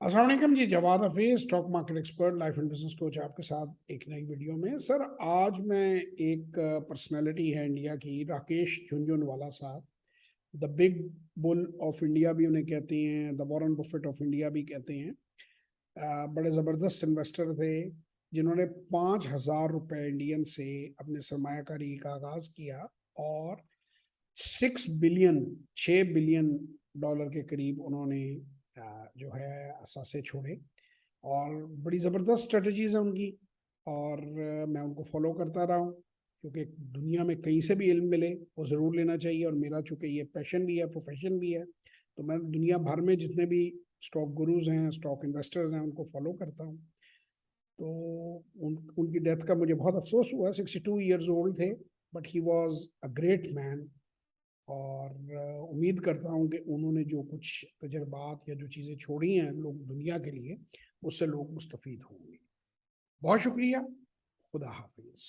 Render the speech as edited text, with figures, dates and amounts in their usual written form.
السلام علیکم جی، Jawad Hafeez, stock market expert, life and business coach, آپ کے ساتھ ایک نئی ویڈیو میں۔ سر آج میں ایک پرسنالٹی ہے انڈیا کی، راکیش جھنجھنوالا صاحب، the big bill of India بھی انہیں کہتے ہیں، دا وارن بفیٹ آف انڈیا بھی کہتے ہیں۔ بڑے زبردست انویسٹر تھے جنہوں نے 5,000 روپے انڈین سے اپنے سرمایہ کاری کا آغاز کیا اور 6 بلین ڈالر کے قریب انہوں نے جو ہے اثاثے چھوڑے، اور بڑی زبردست اسٹریٹجیز ہیں ان کی، اور میں ان کو فالو کرتا رہا ہوں، کیونکہ دنیا میں کہیں سے بھی علم ملے وہ ضرور لینا چاہیے، اور میرا چونکہ یہ پیشن بھی ہے، پروفیشن بھی ہے، تو میں دنیا بھر میں جتنے بھی اسٹاک گروز ہیں، اسٹاک انویسٹرز ہیں، ان کو فالو کرتا ہوں۔ تو ان کی ڈیتھ کا مجھے بہت افسوس ہوا، 62 ایئرز اولڈ تھے، but he was a great man, اور امید کرتا ہوں کہ انہوں نے جو کچھ تجربات یا جو چیزیں چھوڑی ہیں لوگ دنیا کے لیے، اس سے لوگ مستفید ہوں گے۔ بہت شکریہ، خدا حافظ۔